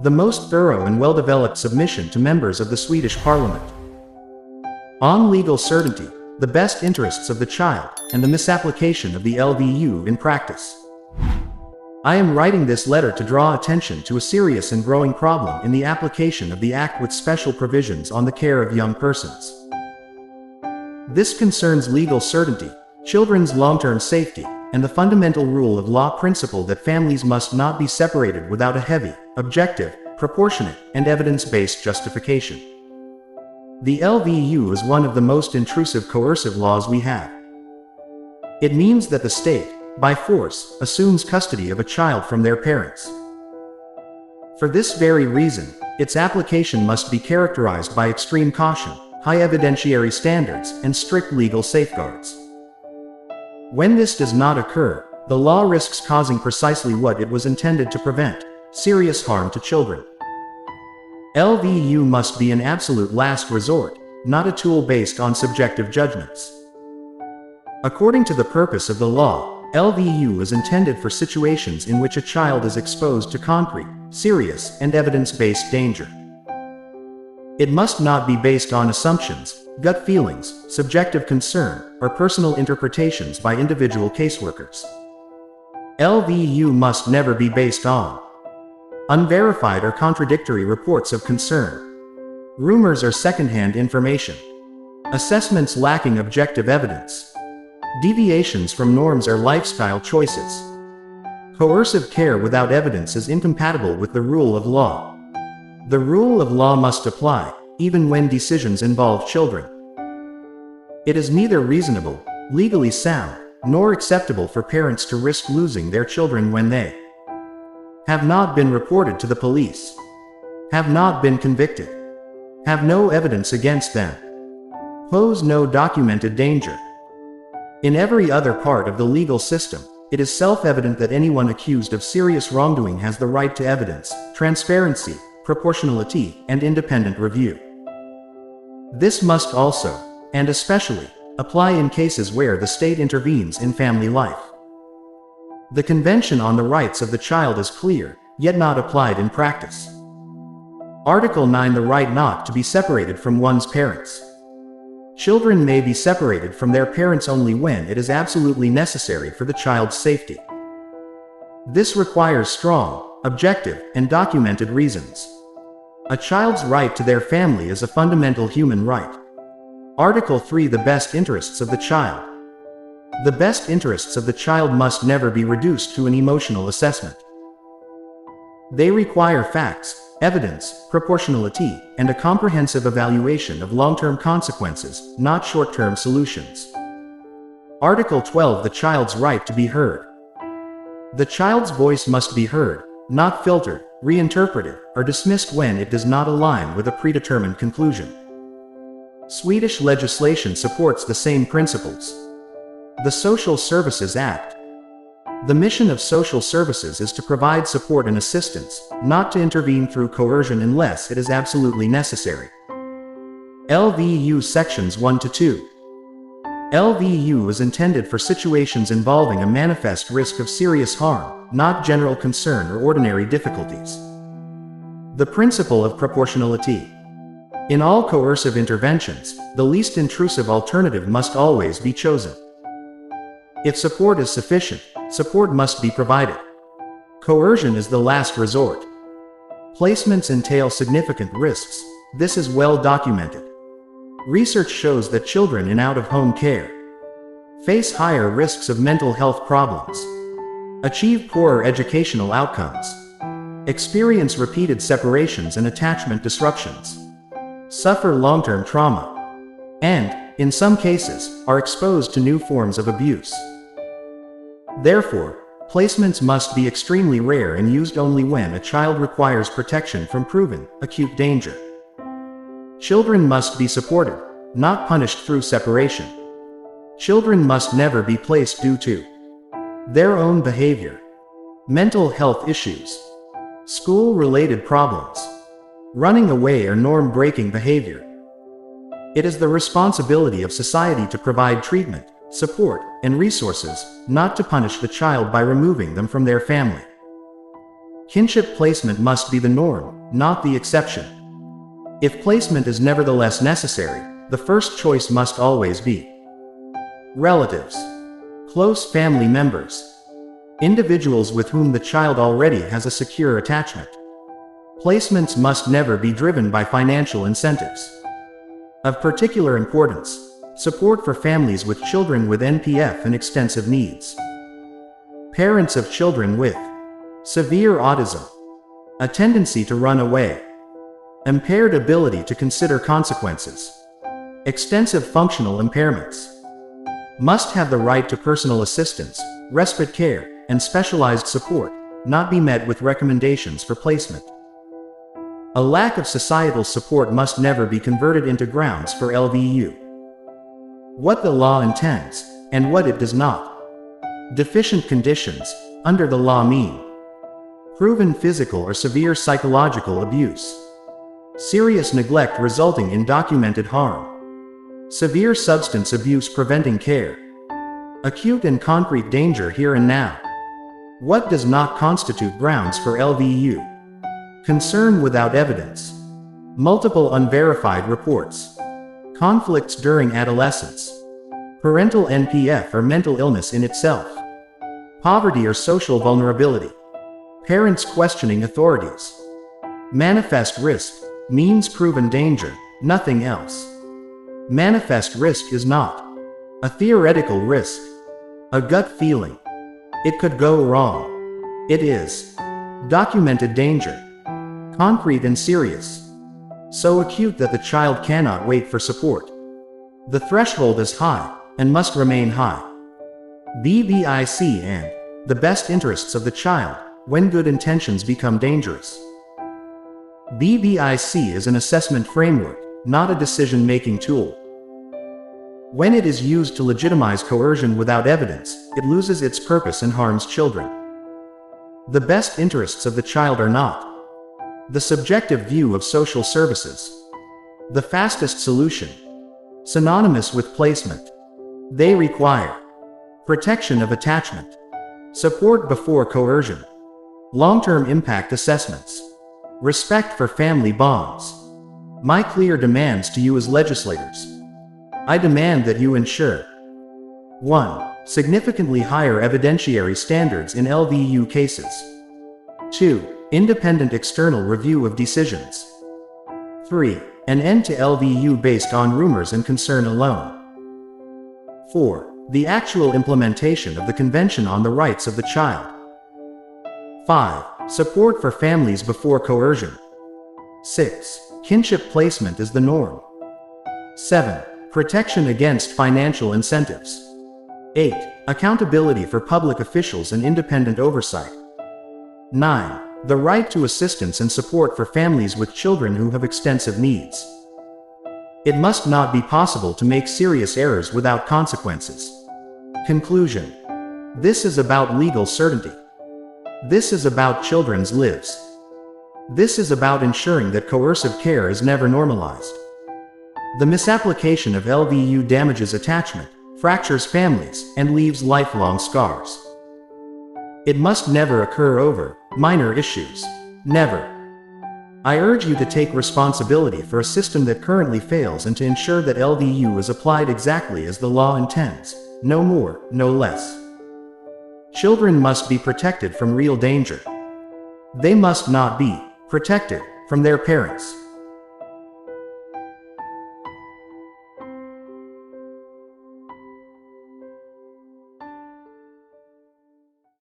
the most thorough and well-developed submission to members of the Swedish Parliament. On legal certainty, the best interests of the child, and the misapplication of the LVU in practice. I am writing this letter to draw attention to a serious and growing problem in the application of the Act with special provisions on the care of young persons. This concerns legal certainty, children's long-term safety, and the fundamental rule of law principle that families must not be separated without a heavy, objective, proportionate, and evidence-based justification. The LVU is one of the most intrusive coercive laws we have. It means that the state, by force, assumes custody of a child from their parents. For this very reason, its application must be characterized by extreme caution, high evidentiary standards, and strict legal safeguards. When this does not occur, the law risks causing precisely what it was intended to prevent: serious harm to children. LVU must be an absolute last resort, not a tool based on subjective judgments. According to the purpose of the law, LVU is intended for situations in which a child is exposed to concrete, serious, and evidence-based danger. It must not be based on assumptions, gut feelings, subjective concern, or personal interpretations by individual caseworkers. LVU must never be based on unverified or contradictory reports of concern, rumors or secondhand information, assessments lacking objective evidence, deviations from norms or lifestyle choices. Coercive care without evidence is incompatible with the rule of law. The rule of law must apply, even when decisions involve children. It is neither reasonable, legally sound, nor acceptable for parents to risk losing their children when they have not been reported to the police, have not been convicted, have no evidence against them, pose no documented danger. In every other part of the legal system, it is self-evident that anyone accused of serious wrongdoing has the right to evidence, transparency, proportionality, and independent review. This must also, and especially, apply in cases where the state intervenes in family life. The Convention on the Rights of the Child is clear, yet not applied in practice. Article 9: the right not to be separated from one's parents. Children may be separated from their parents only when it is absolutely necessary for the child's safety. This requires strong, objective, and documented reasons. A child's right to their family is a fundamental human right. Article 3: the best interests of the child. The best interests of the child must never be reduced to an emotional assessment. They require facts, evidence, proportionality, and a comprehensive evaluation of long-term consequences, not short-term solutions. Article 12: the child's right to be heard. The child's voice must be heard, not filtered, reinterpreted, or dismissed when it does not align with a predetermined conclusion. Swedish legislation supports the same principles. The Social Services Act. The mission of social services is to provide support and assistance, not to intervene through coercion unless it is absolutely necessary. LVU Sections 1 to 2. LVU is intended for situations involving a manifest risk of serious harm, not general concern or ordinary difficulties. The principle of proportionality. In all coercive interventions, the least intrusive alternative must always be chosen. If support is sufficient, support must be provided. Coercion is the last resort. Placements entail significant risks. This is well documented. Research shows that children in out-of-home care face higher risks of mental health problems, achieve poorer educational outcomes, experience repeated separations and attachment disruptions, suffer long-term trauma, and, in some cases, are exposed to new forms of abuse. Therefore, placements must be extremely rare and used only when a child requires protection from proven, acute danger. Children must be supported, not punished through separation. Children must never be placed due to their own behavior, mental health issues, school-related problems, running away or norm-breaking behavior. It is the responsibility of society to provide treatment, support, and resources, not to punish the child by removing them from their family. Kinship placement must be the norm, not the exception. If placement is nevertheless necessary, the first choice must always be relatives, close family members, individuals with whom the child already has a secure attachment. Placements must never be driven by financial incentives. Of particular importance, support for families with children with NPF and extensive needs. Parents of children with severe autism, a tendency to run away, impaired ability to consider consequences, extensive functional impairments, must have the right to personal assistance, respite care, and specialized support, not be met with recommendations for placement. A lack of societal support must never be converted into grounds for LVU. What the law intends, and what it does not. Deficient conditions, under the law mean proven physical or severe psychological abuse, serious neglect resulting in documented harm, severe substance abuse preventing care, acute and concrete danger here and now. What does not constitute grounds for LVU? Concern without evidence, multiple unverified reports, conflicts during adolescence, parental NPF or mental illness in itself, poverty or social vulnerability, parents questioning authorities, manifest risk, means proven danger, nothing else. Manifest risk is not a theoretical risk, a gut feeling. It could go wrong. It is documented danger, concrete and serious, so acute that the child cannot wait for support. The threshold is high, and must remain high. BBIC and the best interests of the child, when good intentions become dangerous. BBIC is an assessment framework, not a decision-making tool. When it is used to legitimize coercion without evidence, it loses its purpose and harms children. The best interests of the child are not the subjective view of social services, the fastest solution, synonymous with placement. They require protection of attachment, support before coercion, long-term impact assessments, respect for family bonds. My clear demands to you as legislators. I demand that you ensure 1. Significantly higher evidentiary standards in LVU cases. 2. Independent external review of decisions. 3. An end to LVU based on rumors and concern alone. 4. The actual implementation of the Convention on the Rights of the Child. 5. Support for families before coercion. 6. Kinship placement is the norm. 7. Protection against financial incentives. 8. Accountability for public officials and independent oversight. 9. The right to assistance and support for families with children who have extensive needs. It must not be possible to make serious errors without consequences. Conclusion. This is about legal certainty. This is about children's lives. This is about ensuring that coercive care is never normalized. The misapplication of LVU damages attachment, fractures families, and leaves lifelong scars. It must never occur over minor issues. Never. I urge you to take responsibility for a system that currently fails and to ensure that LVU is applied exactly as the law intends, no more, no less. Children must be protected from real danger. They must not be protected from their parents.